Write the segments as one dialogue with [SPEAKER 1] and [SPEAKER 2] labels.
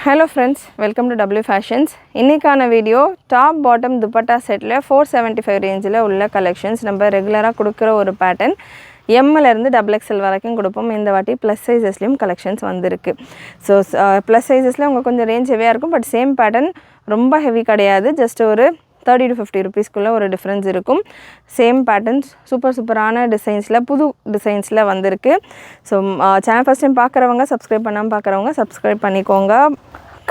[SPEAKER 1] Hello friends, welcome to W Fashions. இன்னைக்கான video top bottom dupatta settle 475 ரேஞ்சில் உள்ள collections. நம்ம ரெகுலராக கொடுக்குற ஒரு பேட்டர்ன் எம்மிலேருந்து XXL வரைக்கும் கொடுப்போம். இந்த வாட்டி ப்ளஸ் சைஸஸ்லேயும் கலெக்ஷன்ஸ் வந்திருக்கு. ஸோ ப்ளஸ் சைஸஸில் உங்களுக்கு கொஞ்சம் ரேஞ்ச் ஹெவியாக இருக்கும். பட் சேம் பேட்டர்ன் ரொம்ப ஹெவி கிடையாது. ஜஸ்ட் ஒரு 30 to 50 rupeesக்குள்ளே ஒரு டிஃப்ரென்ஸ் இருக்கும். சேம் பேட்டர்ன்ஸ் சூப்பரான டிசைன்ஸில் புது டிசைன்ஸில் வந்திருக்கு. ஸோ சேனல் ஃபஸ்ட் டைம் பார்க்குறவங்க சப்ஸ்கிரைப் பண்ணாமல் பார்க்குறவங்க சப்ஸ்கிரைப் பண்ணிக்கோங்க.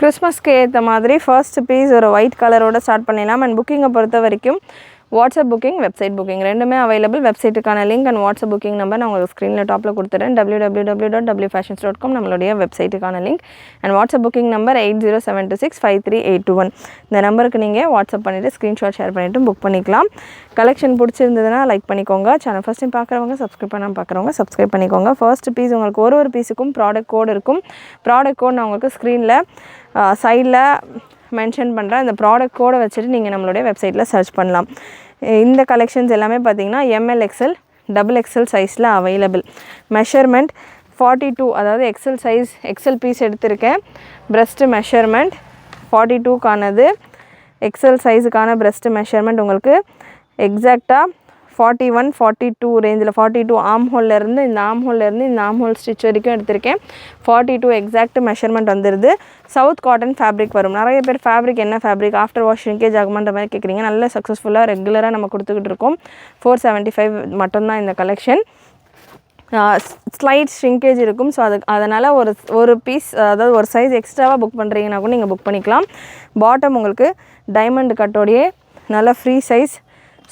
[SPEAKER 1] கிறிஸ்மஸ்க்கு ஏற்ற மாதிரி ஃபர்ஸ்ட் பீஸ் ஒரு ஒயிட் கலரோட ஸ்டார்ட் பண்ணிடலாம். அண்ட் புக்கிங்கை பொறுத்த வரைக்கும் வாட்ஸ்அப் புக்கிங், வெப்சைட் புக்கிங் ரெண்டுமே அவைலபிள். வெப்சைட்டுக்கான link and WhatsApp booking number நான் உங்களுக்கு ஸ்க்ரீனில் டாப்பில் கொடுத்துறேன். www.wfashions.com நம்மளுடைய வெப்சைட்டுக்கான link. And WhatsApp booking number 8072653821. இந்த நம்பருக்கு நீங்கள் வாட்ஸ்அப் பண்ணிவிட்டு ஸ்க்ரீன்ஷாட் ஷேர் பண்ணிவிட்டு புக் பண்ணிக்கலாம். கலெக்ஷன் பிடிச்சிருந்ததுன்னா லைக் பண்ணிக்கோங்க. சேனல் ஃபஸ்ட் டைம் பார்க்குறவங்க சப்ஸ்கிரைப் பண்ணாமல் பார்க்குறவங்க சப்ஸ்கிரைப் பண்ணிக்கோங்க. ஃபர்ஸ்ட் பீஸ் உங்களுக்கு ஒரு பீஸுக்கும் ப்ராடக்ட் கோட் இருக்கும். ப்ராடக்ட் கோட் நான் உங்களுக்கு ஸ்க்ரீனில் சைடில் மென்ஷன் பண்ணுறேன். இந்த ப்ராடக்ட் கோடை வச்சுட்டு நீங்கள் நம்மளுடைய வெப்சைட்டில் சர்ச் பண்ணலாம். இந்த கலெக்ஷன்ஸ் எல்லாமே பார்த்தீங்கன்னா ML XL XXL சைஸில் அவைலபிள். மெஷர்மெண்ட் 42, அதாவது எக்ஸல் சைஸ் எக்ஸல் பீஸ் எடுத்திருக்கேன். ப்ரெஸ்ட்டு மெஷர்மெண்ட் 42க்கானது. எக்ஸல் சைஸுக்கான ப்ரெஸ்ட்டு மெஷர்மெண்ட் உங்களுக்கு எக்ஸாக்டாக 41, 42 ரேஞ்சில் 42 ஆம்ஹோல்லேருந்து இந்த ஆம்ஹோல் ஸ்டிச் வரைக்கும் எடுத்திருக்கேன். 42 எக்ஸாக்ட் மெஷர்மெண்ட் வந்துடுது. சவுத் காட்டன் ஃபேப்ரிக் வரும். நிறைய பேர் ஃபேப்ரிக் என்ன ஃபேப்ரிக் ஆஃப்டர் வாஷ் ஷ்ரிங்கேஜ் ஆகுமான்ற மாதிரி கேட்குறீங்க. நல்ல சக்ஸஸ்ஃபுல்லாக ரெகுலராக நம்ம கொடுத்துக்கிட்டு இருக்கோம். 475 மட்டும்தான் இந்த கலெக்ஷன். ஸ்லைட் ஷ்ரிங்கேஜ் இருக்கும். ஸோ அதனால் ஒரு பீஸ், அதாவது ஒரு சைஸ் எக்ஸ்ட்ராவாக புக் பண்ணுறீங்கன்னா கூட நீங்கள் புக் பண்ணிக்கலாம். பாட்டம் உங்களுக்கு டைமண்ட் கட்டோடையே நல்ல ஃப்ரீ சைஸ்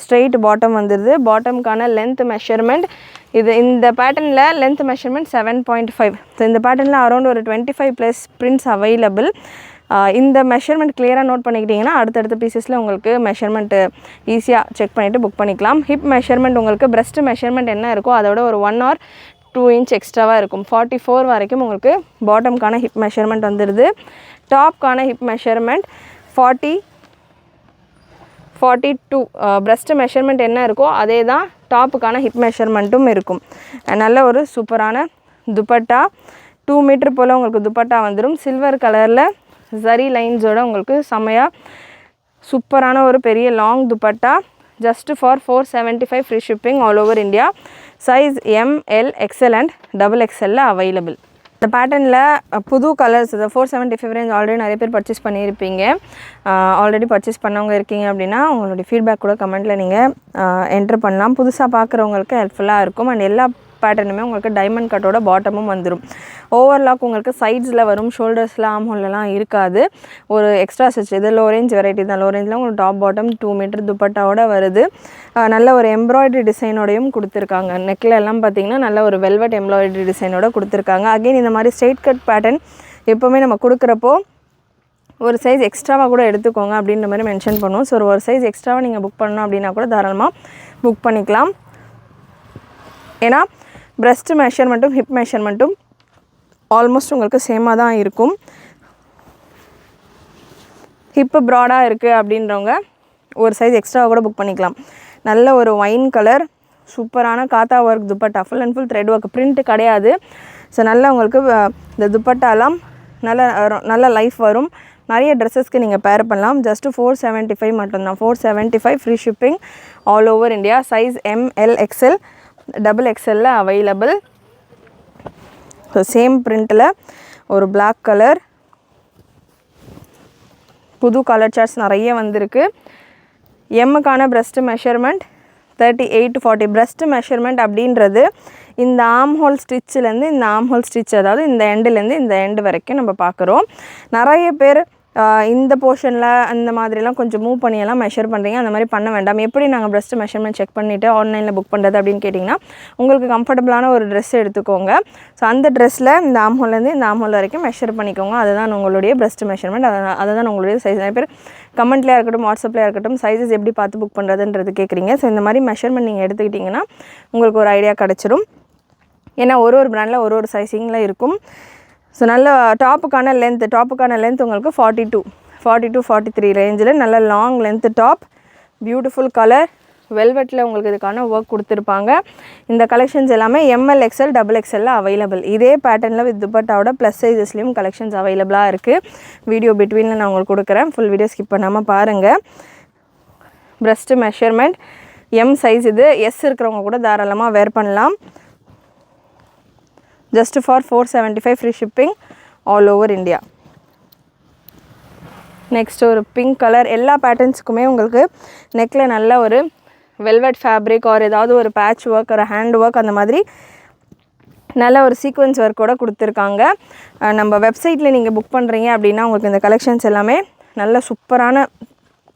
[SPEAKER 1] ஸ்ட்ரெயிட் பாட்டம் வந்துடுது. பாட்டமுக்கான லென்த் மெஷர்மெண்ட் இந்த பேட்டர்னில் லென்த் மெஷர்மெண்ட் 7.5. ஸோ இந்த பேட்டர்னில் அரௌண்ட் ஒரு 25+ பிரிண்ட்ஸ் அவைலபிள். இந்த மெஷர்மெண்ட் கிளியராக நோட் பண்ணிக்கிட்டிங்கன்னா அடுத்தடுத்த பீசஸில் உங்களுக்கு மெஷர்மெண்ட்டு ஈஸியாக செக் பண்ணிவிட்டு புக் பண்ணிக்கலாம். ஹிப் மெஷர்மெண்ட் உங்களுக்கு ப்ரெஸ்ட் மெஷர்மெண்ட் என்ன இருக்கோ அதோட ஒரு 1 or 2 inch எக்ஸ்ட்ராவாக இருக்கும். 44 வரைக்கும் உங்களுக்கு பாட்டமுக்கான ஹிப் மெஷர்மெண்ட் வந்துடுது. டாப்க்கான ஹிப் மெஷர்மெண்ட் 42. ப்ரெஸ்ட் மெஷர்மெண்ட் என்ன இருக்கோ அதே தான் டாப்புக்கான ஹிப் மெஷர்மெண்ட்டும் இருக்கும். நல்ல ஒரு சூப்பரான துப்பட்டா 2 மீட்டர் போல் உங்களுக்கு துப்பட்டா வந்துடும். சில்வர் கலரில் ஜரி லைன்ஸோடு உங்களுக்கு செம்மையாக சூப்பரான ஒரு பெரிய long dupatta. Just for 475 free shipping all over India. Size ML XL and XXL available. இந்த பேட்டர்னில் புது கலர்ஸ், இந்த 475 ரேஞ்ச் ஆல்ரெடி நிறைய பேர் பர்ச்சேஸ் பண்ணியிருப்பீங்க. ஆல்ரெடி பர்ச்சேஸ் பண்ணவங்க இருக்கீங்க அப்படின்னா உங்களுடைய ஃபீட்பேக் கூட கமெண்ட்டில் நீங்கள் என்ட்ரு பண்ணலாம். புதுசாக பார்க்குறவங்களுக்கு ஹெல்ப்ஃபுல்லாக இருக்கும். அண்ட் எல்லா பேட்டர்னுமே உங்களுக்கு டைமண்ட் கட்டோட பாட்டமும் வந்துடும். ஓவர்லாக் உங்களுக்கு சைட்ஸில் வரும், ஷோல்டர்ஸில் ஆம்ஹோல்லாம் இருக்காது. ஒரு எக்ஸ்ட்ரா ஸ்டிச், இது லோ ரேஞ்ச் வெரைட்டி தான். லோ ரேஞ்சில் உங்களுக்கு டாப் பாட்டம் 2 மீட்டர் துப்பட்டாவோட வருது. நல்ல ஒரு எம்ப்ராய்டரி டிசைனோடையும் கொடுத்துருக்காங்க. நெக்கில் எல்லாம் பார்த்தீங்கன்னா நல்ல ஒரு வெல்வெட் எம்ப்ராய்டரி டிசைனோட கொடுத்துருக்காங்க. அகெயின் இந்த மாதிரி ஸ்ட்ரெயிட் கட் பேட்டர்ன் எப்போவுமே நம்ம கொடுக்குறப்போ ஒரு சைஸ் எக்ஸ்ட்ராவாக கூட எடுத்துக்கோங்க அப்படின்ற மாதிரி மென்ஷன் பண்ணுவோம். ஸோ ஒரு சைஸ் எக்ஸ்ட்ராவாக நீங்கள் புக் பண்ணணும் அப்படின்னா கூட தாராளமாக புக் பண்ணிக்கலாம். ஏன்னா ப்ரெஸ்ட் மெஷர்மெண்ட்டும் ஹிப் மெஷர்மெண்ட்டும் ஆல்மோஸ்ட் உங்களுக்கு சேமாக தான் இருக்கும். ஹிப்பு ப்ராடாக இருக்குது அப்படின்றவங்க ஒரு சைஸ் எக்ஸ்ட்ராவாக கூட புக் பண்ணிக்கலாம். நல்ல ஒரு ஒயின் கலர் சூப்பரான காத்தா work dupatta, full and full thread work, print கிடையாது. ஸோ நல்லா உங்களுக்கு இந்த துப்பட்டாலாம் நல்ல லைஃப் வரும். நிறைய ட்ரெஸ்ஸஸ்க்கு நீங்கள் பேர் பண்ணலாம். ஜஸ்ட்டு 475 மட்டும்தான். 475 free shipping all over India. Size ML XL XXL available. So same பிரிண்ட்டில் ஒரு பிளாக் கலர், புது கலர் சார்ட்ஸ் நிறைய வந்திருக்கு. எம்முக்கான breast measurement 38 to 40. Breast measurement அப்படின்றது இந்த ஆம்ஹோல் ஸ்டிச்சிலேருந்து இந்த ஆம்ஹோல் ஸ்டிச், அதாவது இந்த எண்டுலேருந்து இந்த எண்டு வரைக்கும் நம்ம பார்க்குறோம். நிறைய பேர் இந்த போர்ஷனில் அந்த மாதிரிலாம் கொஞ்சம் மூவ் பண்ணியெல்லாம் மெஷர் பண்ணுறீங்க. அந்த மாதிரி பண்ண வேண்டாம். எப்படி நாங்கள் ப்ரெஸ்ட் மெஷர்மெண்ட் செக் பண்ணிவிட்டு ஆன்லைனில் புக் பண்ணுறது அப்படின்னு கேட்டிங்கன்னா உங்களுக்கு கம்ஃபர்டபுளான ஒரு ட்ரெஸ் எடுத்துக்கோங்க. ஸோ அந்த ட்ரெஸ்ஸில் இந்த ஆம்ஹோல்லேருந்து இந்த ஆம்ஹோல் வரைக்கும் மெஷர் பண்ணிக்கோங்க. அதுதான் உங்களுடைய ப்ரெஸ்ட் மெஷர்மெண்ட். அதுதான் உங்களுடைய சைஸ். நிறைய பேர் கமெண்ட்லேயே இருக்கட்டும், வாட்ஸ்அப்லேயே இருக்கட்டும், சைஸஸ் எப்படி பார்த்து புக் பண்ணுறதுன்றது கேட்குறீங்க. ஸோ இந்த மாதிரி மெஷர்மெண்ட் நீங்கள் எடுத்துக்கிட்டிங்கன்னா உங்களுக்கு ஒரு ஐடியா கிடச்சிரும். ஏன்னா ஒரு பிராண்டில் ஒரு சைஸிங்கில் இருக்கும். ஸோ நல்ல டாப்புக்கான லென்த் உங்களுக்கு 42, 43 ரேஞ்சில் நல்ல long length top, beautiful colour, வெல்வெட்டில் உங்களுக்கு இதுக்கான ஒர்க் கொடுத்துருப்பாங்க. இந்த கலெக்ஷன்ஸ் எல்லாமே ML XL XXL அவைலபிள். இதே பேட்டர்னில் வித் துப்பட்டாவோட ப்ளஸ் சைஸஸ்லேயும் கலெக்ஷன்ஸ் அவைலபிளாக இருக்குது. வீடியோ பிட்வீனில் நான் உங்களுக்கு கொடுக்குறேன், ஃபுல் வீடியோ ஸ்கிப் பண்ணாமல் பாருங்கள். ப்ரெஸ்ட்டு மெஷர்மெண்ட் M சைஸ், இது S இருக்கிறவங்க கூட தாராளமாக வேர் பண்ணலாம். Just for 475 free shipping all over India. Next ஒரு பிங்க் கலர். எல்லா பேட்டர்ன்ஸுக்குமே உங்களுக்கு நெக்கில் நல்ல ஒரு வெல்வெட் ஃபேப்ரிக் ஆர் ஏதாவது ஒரு பேட்ச் ஒர்க் ஒரு ஹேண்ட் ஒர்க் அந்த மாதிரி நல்ல ஒரு சீக்வன்ஸ் ஒர்க்கோடு கொடுத்துருக்காங்க. நம்ம வெப்சைட்டில் நீங்கள் புக் பண்ணுறீங்க அப்படின்னா உங்களுக்கு இந்த கலெக்ஷன்ஸ் எல்லாமே நல்ல சூப்பரான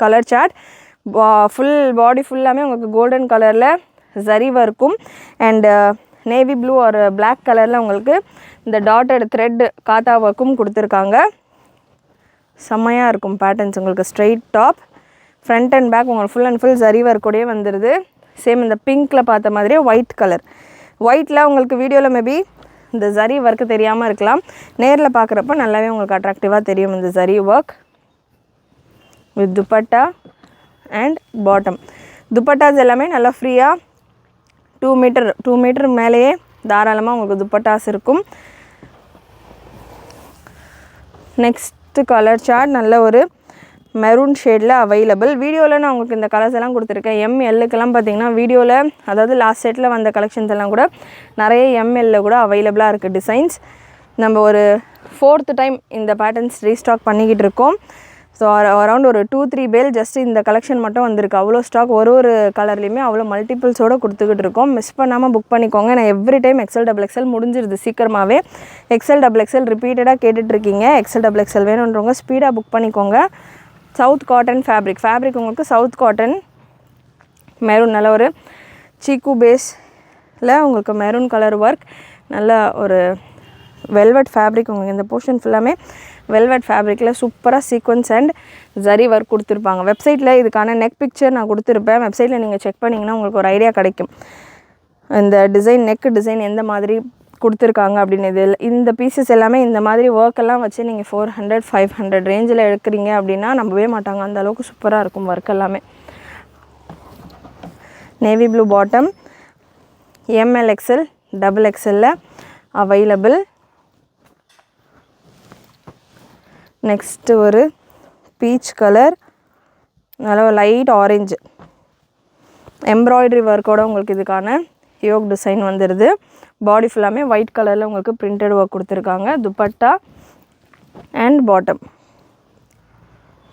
[SPEAKER 1] கலர் சார்ட். ஃபுல் பாடி ஃபுல்லாமே உங்களுக்கு கோல்டன் கலரில் ஜரி ஒர்க்கும் அண்ட் நேவி ப்ளூ ஒரு பிளாக் கலரில் உங்களுக்கு இந்த டாட்டட் த்ரெட் காத்தா ஒர்க்கும் கொடுத்துருக்காங்க. செம்மையாக இருக்கும் பேட்டர்ன்ஸ். உங்களுக்கு straight top, front and back உங்களுக்கு ஃபுல் அண்ட் ஃபுல் ஜரி ஒர்க்கோடையே வந்துடுது. சேம் இந்த பிங்க்கில் பார்த்த மாதிரியே ஒயிட் கலர். ஒயிட்டில் உங்களுக்கு வீடியோவில் மேபி இந்த ஜரி ஒர்க்கு தெரியாமல் இருக்கலாம், நேரில் பார்க்குறப்ப நல்லாவே உங்களுக்கு அட்ராக்டிவாக தெரியும் இந்த zari work. With dupatta and bottom. Dupattas எல்லாமே நல்லா ஃப்ரீயாக 2 மீட்டர் மேலேயே தாராளமாக உங்களுக்கு துப்பட்டாஸ் இருக்கும். நெக்ஸ்ட்டு கலர் சார்ட் நல்ல ஒரு மெரூன் ஷேடில் அவைலபிள். வீடியோவில் நான் உங்களுக்கு இந்த கலர்ஸ் எல்லாம் கொடுத்துருக்கேன். MLக்கெல்லாம் பார்த்தீங்கன்னா வீடியோவில் அதாவது லாஸ்ட் செட்டில் வந்த கலெக்ஷன்ஸ் எல்லாம் கூட நிறைய ML கூட அவைலபிளாக இருக்குது டிசைன்ஸ். நம்ம ஒரு 4th டைம் இந்த பேட்டர்ன்ஸ் ரீஸ்டாக் பண்ணிக்கிட்டு இருக்கோம். ஸோ அரௌண்ட் ஒரு 2-3 பேல் ஜஸ்ட் இந்த கலெக்ஷன் மட்டும் வந்திருக்கு. அவ்வளோ ஸ்டாக் ஒரு கலர்லேயுமே அவ்வளோ மல்டிபிள்ஸோடு கொடுத்துக்கிட்டு இருக்கோம். மிஸ் பண்ணாமல் புக் பண்ணிக்கோங்க. நான் எவ்ரி டைம் XL XXL முடிஞ்சிருது சீக்கிரமாகவே. XL XXL ரிப்பீட்டடாக கேட்டுட்ருக்கீங்க. XL XXL வேணுன்றவங்க ஸ்பீடாக புக் பண்ணிக்கோங்க. சவுத் காட்டன் ஃபேப்ரிக் உங்களுக்கு சவுத் காட்டன் மெரூன் நல்ல ஒரு சீக்கு பேஸில் உங்களுக்கு மெரூன் கலர் ஒர்க், நல்ல ஒரு வெல்வெட் ஃபேப்ரிக். உங்களுக்கு இந்த போர்ஷன் ஃபுல்லாமே வெல்வெட் ஃபேப்ரிக்கில் சூப்பராக சீக்வன்ஸ் அண்ட் ஜரி ஒர்க் கொடுத்துருப்பாங்க. வெப்சைட்டில் இதுக்கான நெக் பிக்சர் நான் கொடுத்துருப்பேன். வெப்சைட்டில் நீங்கள் செக் பண்ணிங்கன்னா உங்களுக்கு ஒரு ஐடியா கிடைக்கும் இந்த டிசைன், நெக் டிசைன் எந்த மாதிரி கொடுத்துருக்காங்க அப்படின்னு. இந்த பீசஸ் எல்லாமே இந்த மாதிரி ஒர்க்கெல்லாம் வச்சு நீங்கள் 400-500 ரேஞ்சில் எடுக்கிறீங்க அப்படின்னா நம்பவே மாட்டாங்க, அந்த அளவுக்கு சூப்பராக இருக்கும் ஒர்க் எல்லாமே. Navy blue bottom, ML XL XXL available. Next ஒரு பீச் கலர், நல்ல லைட் ஆரஞ்சு எம்ப்ராய்டரி ஒர்க்கோடு உங்களுக்கு இதுக்கான யோக் டிசைன் வந்துடுது. பாடி ஃபுல்லாமே ஒயிட் கலரில் உங்களுக்கு பிரிண்டட் ஒர்க் கொடுத்துருக்காங்க. Dupatta and bottom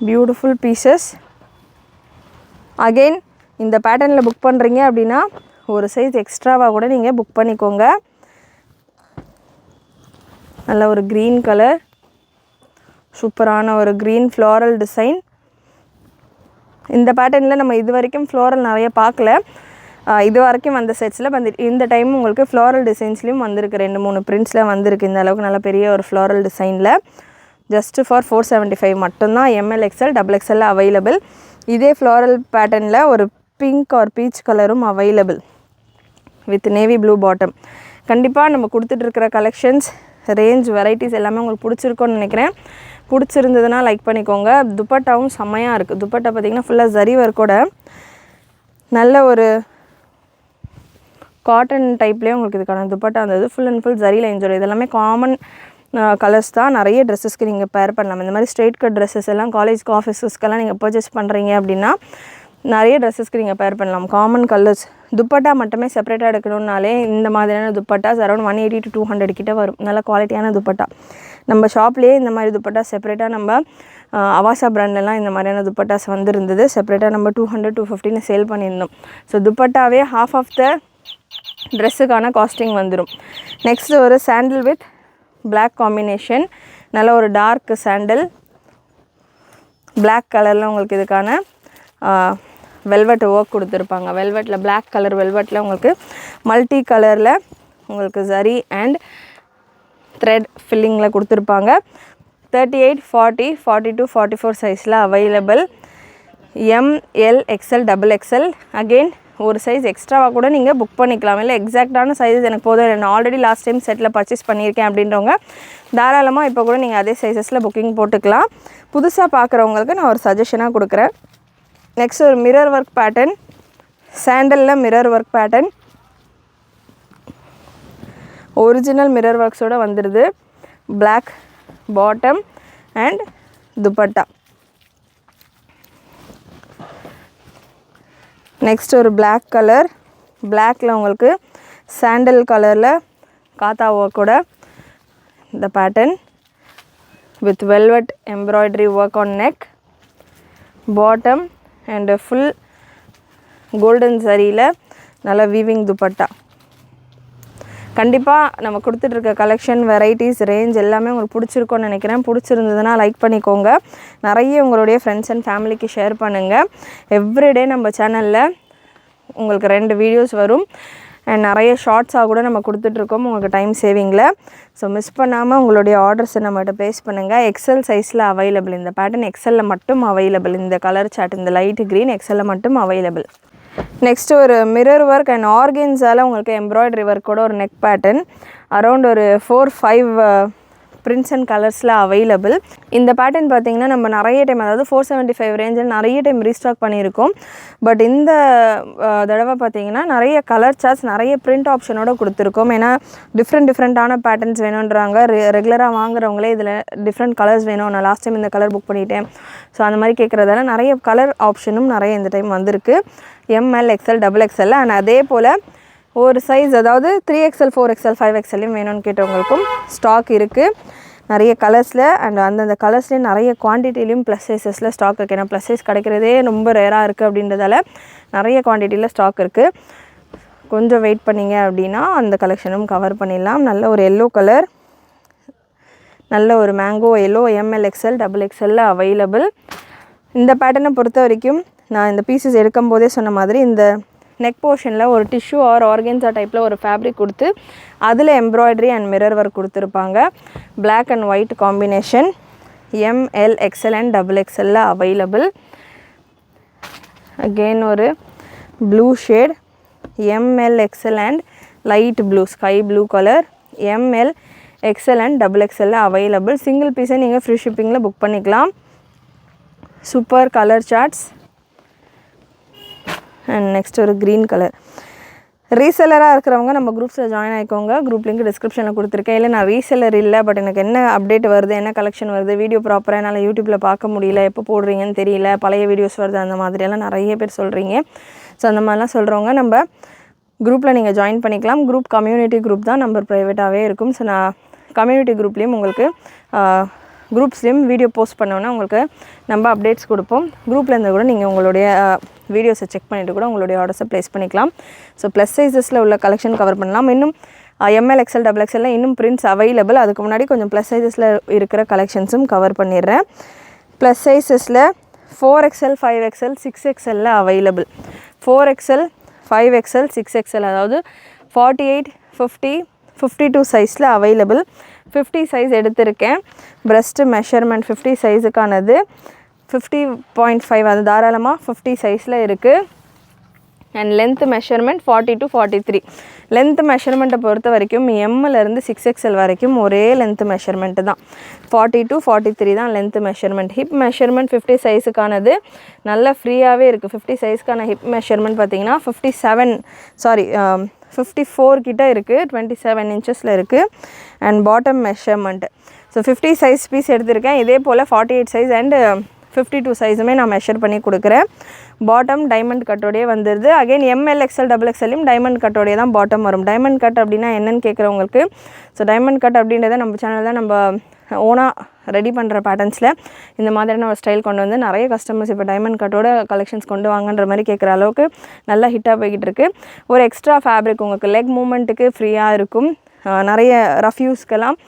[SPEAKER 1] beautiful pieces. Again இந்த பேட்டர்னில் புக் பண்ணுறீங்க அப்படின்னா ஒரு சைஸ் எக்ஸ்ட்ராவாக கூட நீங்கள் புக் பண்ணிக்கோங்க. நல்ல ஒரு க்ரீன் கலர், சூப்பரான ஒரு க்ரீன் ஃப்ளாரல் டிசைன். இந்த பேட்டர்னில் நம்ம இது வரைக்கும் ஃப்ளோரல் நிறைய பார்க்கல. இது வரைக்கும் வந்த செட்ஸில் இந்த டைம் உங்களுக்கு ஃப்ளாரல் டிசைன்ஸ்லேயும் வந்திருக்கு. 2-3 பிரிண்ட்ஸில் வந்திருக்கு. இந்த அளவுக்கு நல்ல பெரிய ஒரு ஃப்ளாரல் டிசைனில் ஜஸ்ட் ஃபார் 475 மட்டும்தான். ML XL XXL available. இதே ஃப்ளாரல் பேட்டர்னில் ஒரு பிங்க் ஆர் பீச் கலரும் available with navy blue bottom. கண்டிப்பாக நம்ம கொடுத்துட்ருக்கிற கலெக்ஷன்ஸ் ரேஞ்ச் வெரைட்டிஸ் எல்லாமே உங்களுக்கு பிடிச்சிருக்கோன்னு நினைக்கிறேன். பிடிச்சிருந்ததுன்னா லைக் பண்ணிக்கோங்க. துப்பட்டாவும் செம்மையாக இருக்குது. துப்பட்டா பார்த்திங்கன்னா ஃபுல்லாக ஜரி ஒர்க்கோட நல்ல ஒரு காட்டன் டைப்லேயே உங்களுக்கு இதுக்கான துப்பட்டா வந்தது. Full and full zari lines வரும். இதெல்லாமே காமன் கலர்ஸ் தான். நிறைய ட்ரெஸ்ஸஸ்க்கு நீங்கள் பேர் பண்ணலாம். இந்த மாதிரி ஸ்ட்ரெயிட் கட் ட்ரெஸ்ஸஸ் எல்லாம் காலேஜ்க்கு ஆஃபீஸஸ்க்கெல்லாம் நீங்கள் பர்ச்சேஸ் பண்ணுறீங்க அப்படின்னா நிறைய ட்ரெஸ்ஸஸ்க்கு நீங்கள் பேர் பண்ணலாம். Common colours. துப்பட்டா மட்டுமே செப்பரேட்டாக எடுக்கணுன்னாலே இந்த மாதிரியான துப்பட்டாஸ் அரௌண்ட் 180 to 200 கிட்ட வரும். நல்ல குவாலிட்டியான துப்பட்டா. நம்ம ஷாப்லேயே இந்த மாதிரி துப்பட்டா செப்பரேட்டாக நம்ம அவாசா பிராண்ட்லலாம் இந்த மாதிரியான துப்பட்டாஸ் வந்துருந்தது. செப்பரேட்டாக நம்ம 200-250 சேல் பண்ணியிருந்தோம். ஸோ துப்பட்டாவே half ஆஃப் த ட்ரெஸ்ஸுக்கான காஸ்டிங் வந்துடும். நெக்ஸ்ட்டு ஒரு சாண்டில் வித் பிளாக் காம்பினேஷன். நல்ல ஒரு டார்க் சாண்டில் பிளாக் கலரில் உங்களுக்கு இதுக்கான வெல்வெட் ஒர்க் கொடுத்துருப்பாங்க. வெல்வெட்டில் பிளாக் கலர் வெல்வெட்டில் உங்களுக்கு மல்டி கலரில் உங்களுக்கு ஜரி அண்ட் த்ரெட் ஃபில்லிங்கில் கொடுத்துருப்பாங்க. 38, 40, 42, 44 சைஸில் available. ML XL XXL again ஒரு சைஸ் எக்ஸ்ட்ராவாக கூட நீங்கள் புக் பண்ணிக்கலாம். இல்லை எக்ஸாக்டான சைஸஸ் எனக்கு போதும், நான் already last time settle purchase பண்ணியிருக்கேன் அப்படின்றவங்க தாராளமாக இப்போ கூட நீங்கள் அதே சைஸஸில் புக்கிங் போட்டுக்கலாம். புதுசாக பார்க்குறவங்களுக்கு நான் ஒரு சஜஷனாக கொடுக்குறேன். நெக்ஸ்ட் ஒரு மிரர் ஒர்க் பேட்டர்ன் சாண்டலில் mirror work pattern, original mirror ஒர்க்ஸோடு வந்துடுது. Black bottom and dupatta. Next ஒரு பிளாக் கலர், பிளாக்கில் உங்களுக்கு சாண்டல் கலரில் காத்தா ஒர்க்கோட இந்த pattern with velvet embroidery work on neck, bottom and full golden zariயில் நல்ல வீவிங் துப்பட்டா. கண்டிப்பாக நம்ம கொடுத்துட்ருக்க கலெக்ஷன், வெரைட்டிஸ், ரேஞ்ச் எல்லாமே உங்களுக்கு பிடிச்சிருக்கோன்னு நினைக்கிறேன். பிடிச்சிருந்ததுன்னா லைக் பண்ணிக்கோங்க. நிறைய உங்களுடைய ஃப்ரெண்ட்ஸ் அண்ட் ஃபேமிலிக்கு ஷேர் பண்ணுங்கள். எவ்ரிடே நம்ம சேனலில் உங்களுக்கு 2 வீடியோஸ் வரும் அண்ட் நிறைய ஷார்ட்ஸாக கூட நம்ம கொடுத்துட்ருக்கோம் உங்களுக்கு டைம் சேவிங்கில். ஸோ மிஸ் பண்ணாமல் உங்களுடைய ஆர்டர்ஸை நம்மகிட்ட ப்ளேஸ் பண்ணுங்கள். எக்ஸல் சைஸில் அவைலபிள். இந்த பேட்டர்ன் எக்ஸலில் மட்டும் அவைலபிள். இந்த கலர் சார்ட், இந்த லைட் க்ரீன் எக்ஸலில் மட்டும் அவைலபிள். நெக்ஸ்ட்டு ஒரு மிரர் ஒர்க் அண்ட் ஆர்கன்ஸால் உங்களுக்கு எம்ப்ராய்டரி ஒர்க்கோட ஒரு நெக் பேட்டர்ன் அரௌண்ட் ஒரு 4-5 பிரிண்ட்ஸ் அண்ட் கலர்ஸில் அவைலபிள். இந்த பேட்டர்ன் பார்த்திங்கன்னா நம்ம நிறைய டைம், அதாவது 475 ரேஞ்சில் நிறைய டைம் ரீஸ்டாக் பண்ணியிருக்கோம். பட் இந்த தடவை பார்த்திங்கன்னா நிறைய கலர் சார்ட்ஸ், நிறைய பிரிண்ட் ஆப்ஷனோட கொடுத்துருக்கோம். ஏன்னா டிஃப்ரெண்ட்டான பேட்டர்ன்ஸ் வேணுன்றாங்க. ரெகுலராக வாங்குறவங்களே இதில் டிஃப்ரெண்ட் கலர்ஸ் வேணும், நான் லாஸ்ட் டைம் இந்த கலர் புக் பண்ணிட்டேன், ஸோ அந்த மாதிரி கேட்குறதால நிறைய கலர் ஆப்ஷனும் நிறைய இந்த டைம் வந்திருக்கு. ML, XL, XXL அண்ட் அதே போல் ஒரு சைஸ், அதாவது 3XL, 4XL, 5XLயும் வேணும்னு கேட்டவங்களுக்கும் ஸ்டாக் இருக்குது நிறைய கலர்ஸில். அண்ட் அந்தந்த கலர்ஸ்லேயே நிறைய குவான்டிட்டிலையும் ப்ளஸ் சைஸஸில் ஸ்டாக் இருக்குது. ஏன்னா ப்ளஸ் சைஸ் கிடைக்கிறதே ரொம்ப ரேராக இருக்குது அப்படின்றதால நிறைய குவான்டிட்டியில் ஸ்டாக் இருக்குது. கொஞ்சம் வெயிட் பண்ணிங்க அப்படின்னா அந்த கலெக்ஷனும் கவர் பண்ணிடலாம். நல்ல ஒரு எல்லோ கலர், நல்ல ஒரு mango yellow, ML, XL, XXL available. இந்த பேட்டர்னை பொறுத்த வரைக்கும் நான் இந்த பீசஸ் எடுக்கும் போதே சொன்ன மாதிரி இந்த நெக் போர்ஷனில் ஒரு டிஷ்யூ ஆர் ஆர்கன்ஸா டைப்பில் ஒரு ஃபேப்ரிக் கொடுத்து அதில் எம்ப்ராய்டரி அண்ட் மிரர் ஒர்க் கொடுத்துருப்பாங்க. Black and white combination. ML, XL and XXL available. Again ஒரு blue shade, ML, XL and light blue, sky blue colour, ML, XL and XXL available. Single பீஸை நீங்கள் free ஷிப்பிங்கில் book பண்ணிக்கலாம். Super colour charts. And next ஒரு green colour. ரீசெல்லராக இருக்கிறவங்க நம்ம குரூப்ஸில் ஜாயின் ஆகிக்கோங்க. குரூப் லிங்க் டிஸ்கிரிப்ஷனில் கொடுத்துருக்கேன். இல்லை நான் ரீசெல்லர் இல்லை, பட் எனக்கு என்ன அப்டேட் வருது, என்ன கலெக்ஷன் வருது, வீடியோ ப்ராப்பராக என்னால் யூடியூப்பில் பார்க்க முடியல, எப்போ போடுறீங்கன்னு தெரியல, பழைய வீடியோஸ் வருது, அந்த மாதிரியெல்லாம் நிறைய பேர் சொல்கிறீங்க. ஸோ அந்த மாதிரிலாம் சொல்கிறவங்க நம்ம குரூப்பில் நீங்கள் ஜாயின் பண்ணிக்கலாம். குரூப் கம்யூனிட்டி குரூப் தான், நம்பர் ப்ரைவேட்டாகவே இருக்கும். ஸோ நான் கம்யூனிட்டி குரூப்லேயும் உங்களுக்கு குரூப்ஸ்லேயும் வீடியோ போஸ்ட் பண்ணோன்னா உங்களுக்கு நம்ம அப்டேட்ஸ் கொடுப்போம். குரூப்லேருந்து கூட நீங்கள் உங்களுடைய வீடியோஸை செக் பண்ணிவிட்டு கூட உங்களுடைய ஆர்டர்ஸை ப்ளேஸ் பண்ணிக்கலாம். ஸோ ப்ளஸ் சைஸஸில் உள்ள கலெக்ஷன் கவர் பண்ணலாம். இன்னும் ML, XL, XXL இன்னும் பிரிண்ட்ஸ் அவைலபிள். அதுக்கு முன்னாடி கொஞ்சம் ப்ளஸ் சைஸஸில் இருக்கிற கலெக்ஷன்ஸும் கவர் பண்ணிடுறேன். Plus சைஸஸில் 4XL, 5XL, 6XL available. 4XL, 5XL, 6XL அதாவது 48, 50, 52 சைஸில் அவைலபிள். 50 சைஸ் எடுத்திருக்கேன். ப்ரெஸ்ட்டு மெஷர்மெண்ட் 50 சைஸுக்கானது 50.5, அது தாராளமாக 50 சைஸில் இருக்குது. And length measurement 40 to 43. Length மெஷர்மெண்ட்டை பொறுத்த வரைக்கும் Mலேருந்து 6XL வரைக்கும் ஒரே லென்த் மெஷர்மெண்ட்டு தான். 40 to 43 தான் லென்த் மெஷர்மெண்ட். ஹிப் மெஷர்மெண்ட் 50 சைஸுக்கானது நல்லா ஃப்ரீயாகவே இருக்குது. 50 சைஸ்க்கான ஹிப் மெஷர்மெண்ட் பார்த்திங்கன்னா 54 கிட்ட இருக்குது, 27 இன்ச்சஸில் இருக்குது. And bottom measurement so 50 size piece எடுத்திருக்கேன். இதே போல் 48 சைஸ் அண்டு 52 சைஸுமே நான் மெஷர் பண்ணி கொடுக்குறேன். பாட்டம் டைமண்ட் கட்டோடையே வந்துடுது. அகைன் ML, XL, XXLயும் டைமண்ட் கட்டோடையே தான் பாட்டம் வரும். டைமண்ட் கட் அப்படின்னா என்னென்னு கேட்குறவங்களுக்கு, ஸோ டைமண்ட் கட் அப்படின்றத நம்ம சேனலில் நம்ம ஓனாக ரெடி பண்ணுற பேட்டர்ன்ஸில் இந்த மாதிரியான ஒரு ஸ்டைல் கொண்டு வந்து நிறைய கஸ்டமர்ஸ் இப்போ டைமண்ட் கட்டோட கலெக்ஷன்ஸ் கொண்டு வாங்கன்ற மாதிரி கேட்குற அளவுக்கு நல்லா ஹிட்டாக போய்கிட்டு இருக்குது. ஒரு எக்ஸ்ட்ரா ஃபேப்ரிக் உங்களுக்கு லெக் மூமெண்ட்டுக்கு ஃப்ரீயாக இருக்கும். நிறைய ரஃப் யூஸ்க்கெல்லாம்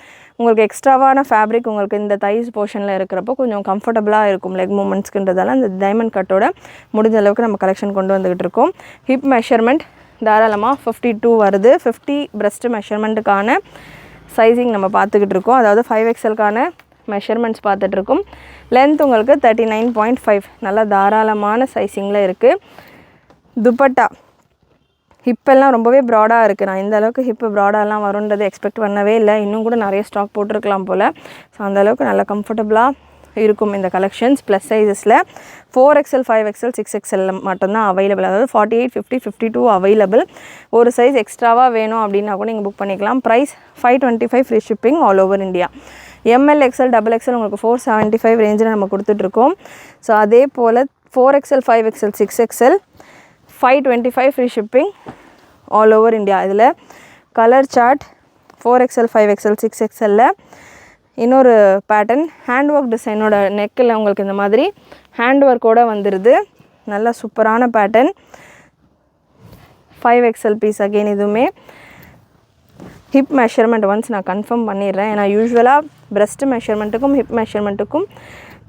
[SPEAKER 1] உங்களுக்கு எக்ஸ்ட்ராவான ஃபேப்ரிக் உங்களுக்கு இந்த தைஸ் போர்ஷனில் இருக்கிறப்போ கொஞ்சம் கம்ஃபர்டபுளாக இருக்கும் லெக் மூமெண்ட்ஸ்க்குன்றதால இந்த டைமண்ட் கட்டோட முடிஞ்ச அளவுக்கு நம்ம கலெக்ஷன் கொண்டு வந்துக்கிட்டு இருக்கோம். ஹிப் மெஷர்மெண்ட் தாராளமாக 52 வருது. 50 பிரஸ்ட் மெஷர்மெண்ட்டுக்கான சைஸிங் நம்ம பார்த்துக்கிட்டு இருக்கோம். அதாவது 5XLக்கான மெஷர்மெண்ட்ஸ் பார்த்துட்ருக்கோம். லென்த் உங்களுக்கு 39.5 நல்லா தாராளமான சைஸிங்கில் இருக்குது. துப்பட்டா ஹிப்பெல்லாம் ரொம்பவே ப்ராடாக இருக்குது. நான் இந்த அளவுக்கு ஹிப்பு ப்ராடாலாம் வரும்ன்றது எக்ஸ்பெக்ட் பண்ணவே இல்லை. இன்னும் கூட நிறைய ஸ்டாக் போட்டிருக்கலாம் போல். ஸோ அந்தளவுக்கு நல்லா கம்ஃபர்டபுளாக இருக்கும் இந்த collections plus சைஸஸில் 4XL 5XL 6XL மட்டும்தான் அவைலபிள். அதாவது 48, 50, 52 அவைலபிள். ஒரு சைஸ் எக்ஸ்ட்ராவாக வேணும் அப்படின்னா கூட நீங்கள் புக் பண்ணிக்கலாம். Price 525 free shipping all over India. ML XL XXL உங்களுக்கு 475 ரேஞ்சில் நம்ம கொடுத்துட்ருக்கோம். ஸோ அதே போல் 4XL 5XL 6XL 525 free shipping all over India. இதில் colour chart 4XL 5XL 6XL இன்னொரு பேட்டர்ன் ஹேண்ட் ஒர்க் டிசைனோட நெக்கில் உங்களுக்கு இந்த மாதிரி ஹேண்ட் ஒர்க்கோடு வந்துடுது. நல்ல சூப்பரான பேட்டர்ன் 5XL பீஸ். அகெயின் இதுவுமே ஹிப் மெஷர்மெண்ட் ஒன்ஸ் நான் கன்ஃபார்ம் பண்ணிடுறேன். ஏன்னா யூஸ்வலாக பிரெஸ்ட் மெஷர்மெண்ட்டுக்கும் ஹிப் மெஷர்மெண்ட்டுக்கும்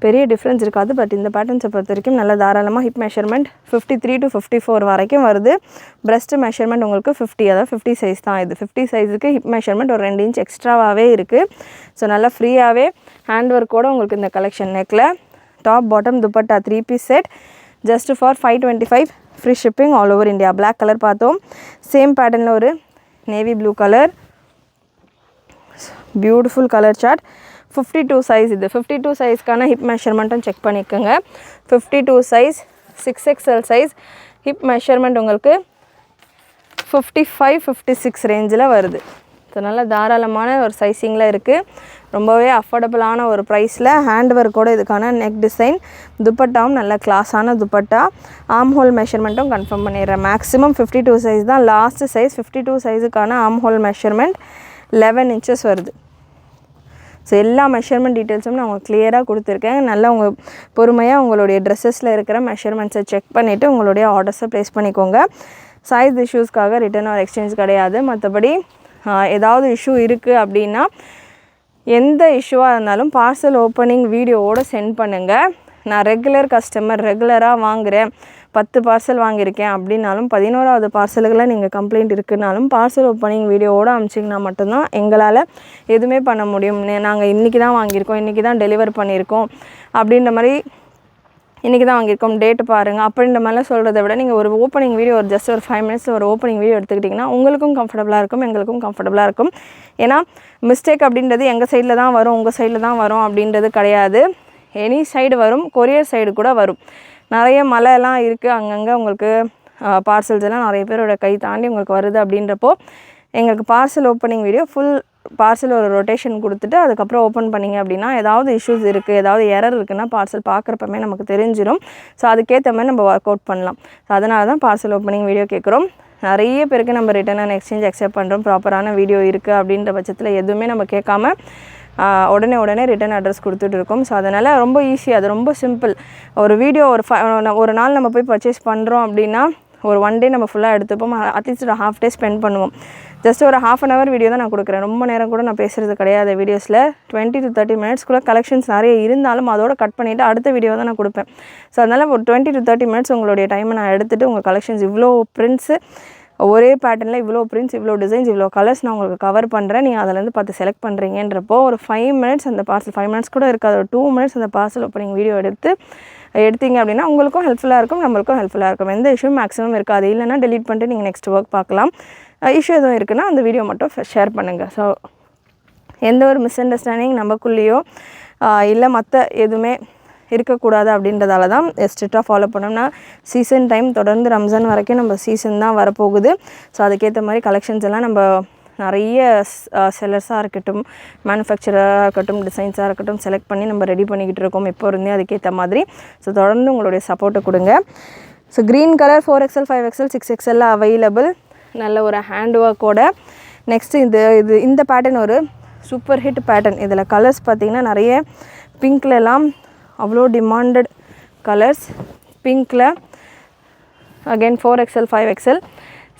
[SPEAKER 1] பெரிய டிஃப்ரென்ஸ் இருக்காது. பட் இந்த பேட்டர்ன்ஸை பொறுத்த வரைக்கும் நல்லா தாராளமாக ஹிப் மெஷர்மெண்ட் 53 to 54 வரைக்கும் வருது. பிரெஸ்ட் மெஷர்மெண்ட் உங்களுக்கு 50, அதாவது 50 சைஸ் தான் இது. 50 சைஸுக்கு ஹிப் மெஷர்மெண்ட் ஒரு 2 இன்ச் எக்ஸ்ட்ராவாகவே இருக்குது. ஸோ நல்லா ஃப்ரீயாகவே ஹேண்ட் ஒர்க்கோடு உங்களுக்கு இந்த கலெக்ஷன் நெக்கில் top bottom dupatta 3 piece set just for 525 free shipping all over India. Black colour பார்த்தோம். சேம் பேட்டர்னில் ஒரு navy blue colour, beautiful colour chart. 52 size இது. 52 சைஸ்க்கான ஹிப் மெஷர்மெண்ட்டும் செக் பண்ணிக்கோங்க. 52 size 6XL size hip measurement உங்களுக்கு 55, 56 ரேஞ்சில் வருது. ஸோ நல்ல தாராளமான ஒரு சைஸிங்கில் இருக்குது. ரொம்பவே அஃபோர்டபுளான ஒரு ப்ரைஸில் ஹேண்ட் ஒர்க்கோட இதுக்கான நெக் டிசைன். துப்பட்டாவும் நல்ல கிளாஸான துப்பட்டா. ஆம் ஹோல் மெஷர்மெண்ட்டும் கன்ஃபார்ம் பண்ணிடுறேன். மேக்ஸிமம் 52 சைஸ் தான் லாஸ்ட் சைஸ். 52 சைஸுக்கான ஆம் ஹோல் மெஷர்மெண்ட் 11 inches வருது. ஸோ எல்லா மெஷர்மெண்ட் டீட்டெயில்ஸும் நான் உங்களுக்கு கிளியராக கொடுத்துருக்கேன். நல்லா உங்கள் பொறுமையாக உங்களுடைய ட்ரெஸ்ஸஸில் இருக்கிற மெஷர்மெண்ட்ஸை செக் பண்ணிவிட்டு உங்களுடைய ஆர்டர்ஸை ப்ளேஸ் பண்ணிக்கோங்க. சைஸ் இஷ்யூஸ்க்காக ரிட்டர்ன் ஆர் எக்ஸ்சேஞ்ச் கிடையாது. மற்றபடி ஏதாவது இஷ்யூ இருக்குது அப்படின்னா எந்த இஷ்யூவாக இருந்தாலும் பார்சல் ஓப்பனிங் வீடியோவோடு சென்ட் பண்ணுங்கள். நான் ரெகுலர் கஸ்டமர், ரெகுலராக வாங்குகிறேன், 10 பார்சல் வாங்கியிருக்கேன் அப்படின்னாலும் 11வது பார்சலுக்குள்ள நீங்கள் கம்ப்ளைண்ட் இருக்குனாலும் பார்சல் ஓப்பனிங் வீடியோவோடு அனுப்பிச்சிங்கன்னா மட்டும்தான் எங்களால் எதுவுமே பண்ண முடியும். நாங்கள் இன்றைக்கி தான் வாங்கியிருக்கோம், இன்றைக்கி தான் டெலிவர் பண்ணியிருக்கோம் அப்படின்ற மாதிரி, இன்றைக்கி தான் வாங்கியிருக்கோம் டேட்டு பாருங்கள் அப்படின்ற மாதிரிலாம் சொல்கிறத விட நீங்கள் ஒரு ஓப்பனிங் வீடியோ ஒரு ஜஸ்ட் ஒரு 5 minutes ஒரு ஓப்பனிங் வீடியோ எடுத்துக்கிட்டிங்கன்னா உங்களுக்கும் கம்ஃபர்டபுளாக இருக்கும், எங்களுக்கும் கம்ஃபர்டபுளாக இருக்கும். ஏன்னா மிஸ்டேக் அப்படின்றது எங்கள் சைடில் தான் வரும், உங்கள் சைடில் தான் வரும் அப்படின்றது கிடையாது. எனி சைடு வரும், கொரியர் சைடு கூட வரும். நிறைய மழைலாம் இருக்குது, அங்கங்கே உங்களுக்கு பார்சல்ஸ் எல்லாம் நிறைய பேரோட கை தாண்டி உங்களுக்கு வருது. அப்படின்றப்போ எங்களுக்கு parcel opening video full parcel ஒரு ரொட்டேஷன் கொடுத்துட்டு அதுக்கப்புறம் ஓப்பன் பண்ணிங்க அப்படின்னா ஏதாவது இஷ்யூஸ் இருக்குது, ஏதாவது எரர் இருக்குன்னா பார்சல் பார்க்குறப்பமே நமக்கு தெரிஞ்சிடும். ஸோ அதுக்கேற்ற மாதிரி நம்ம ஒர்க் அவுட் பண்ணலாம். ஸோ அதனால தான் பார்சல் ஓப்பனிங் வீடியோ கேட்குறோம். நிறைய பேருக்கு நம்ம ரிட்டர்ன் அண்ட் எக்ஸ்சேஞ்ச் அக்செப்ட் பண்ணுறோம். ப்ராப்பரான வீடியோ இருக்குது அப்படின்ற பட்சத்தில் எதுவுமே நம்ம கேட்காம உடனே ரிட்டர்ன் அட்ரஸ் கொடுத்துட்ருக்கோம். ஸோ அதனால் ரொம்ப ஈஸி, அது ரொம்ப சிம்பிள். ஒரு வீடியோ ஒரு நாள் நம்ம போய் பர்ச்சேஸ் பண்ணுறோம் அப்படின்னா ஒரு 1 day நம்ம ஃபுல்லாக எடுத்துப்போம். அட்லீஸ்ட் ஒரு ½ day ஸ்பெண்ட் பண்ணுவோம். ஜஸ்ட் ஒரு ½ hour வீடியோ தான் நான் கொடுக்குறேன். ரொம்ப நேரம் கூட நான் பேசுகிறது கிடையாது. வீடியோஸில் 20 to 30 minutes கூட கலெக்ஷன்ஸ் நிறைய இருந்தாலும் அதோட கட் பண்ணிவிட்டு அடுத்த வீடியோ தான் நான் கொடுப்பேன். ஸோ அதனால் ஒரு 20 to 30 minutes உங்களுடைய டைமை நான் எடுத்துகிட்டு உங்கள் கலெக்ஷன்ஸ் இவ்வளோ பிரிண்ட்ஸு, ஒரே பேட்டர்னில் இவ்வளோ பிரிண்ட்ஸ், இவ்வளோ டிசைன்ஸ், இவ்வளோ கலர்ஸ் நான் உங்களுக்கு கவர் பண்ணுறேன். நீங்கள் அதிலேருந்து பார்த்து செலக்ட் பண்ணுறீங்கன்றப்போ ஒரு 5 minutes அந்த பார்சல், 5 minutes கூட இருக்காது, ஒரு 2 minutes அந்த பார்சல் ஓப்பனிங் வீடியோ எடுத்தீங்க அப்படின்னா உங்களுக்கும் ஹெல்ப்ஃபுல்லாக இருக்கும், நம்மளுக்கும் ஹெல்ப்ஃபுல்லாக இருக்கும். எந்த இஷ்யூ மேக்ஸிமம் இருக்காது. இல்லைனா டெலீட் பண்ணிட்டு நீங்கள் நெக்ஸ்ட் ஒர்க் பார்க்கலாம். இஷ்யூ எதுவும் இருக்குன்னா அந்த வீடியோ மட்டும் ஷேர் பண்ணுங்கள். ஸோ எந்த ஒரு மிஸ் அண்டர்ஸ்டாண்டிங் நமக்குள்ளேயோ இல்லை மற்ற எதுவுமே இருக்கக்கூடாது அப்படின்றதால தான் ஸ்ட்ரிக்டாக ஃபாலோ பண்ணோம்னா சீசன் டைம் தொடர்ந்து ரம்ஜான் வரைக்கும் நம்ம சீசன் தான் வரப்போகுது. ஸோ அதுக்கேற்ற மாதிரி கலெக்ஷன்ஸ் எல்லாம் நம்ம நிறைய செல்லர்ஸாக இருக்கட்டும், மேனுஃபேக்சராக இருக்கட்டும், டிசைன்ஸாக இருக்கட்டும் செலக்ட் பண்ணி நம்ம ரெடி பண்ணிக்கிட்டு இருக்கோம் இப்போ இருந்தே. அதுக்கேற்ற மாதிரி ஸோ தொடர்ந்து உங்களுடைய சப்போர்ட்டை கொடுங்க. So green colour 4XL 5XL 6XL available. நல்ல ஒரு ஹேண்ட் ஒர்க்கோட. நெக்ஸ்ட்டு இந்த பேட்டர்ன் ஒரு சூப்பர் ஹிட் பேட்டர்ன். இதில் கலர்ஸ் பார்த்திங்கன்னா நிறைய பிங்க்லலாம் அவ்வளோ டிமாண்டட் கலர்ஸ். பிங்க்கில் again 4XL 5XL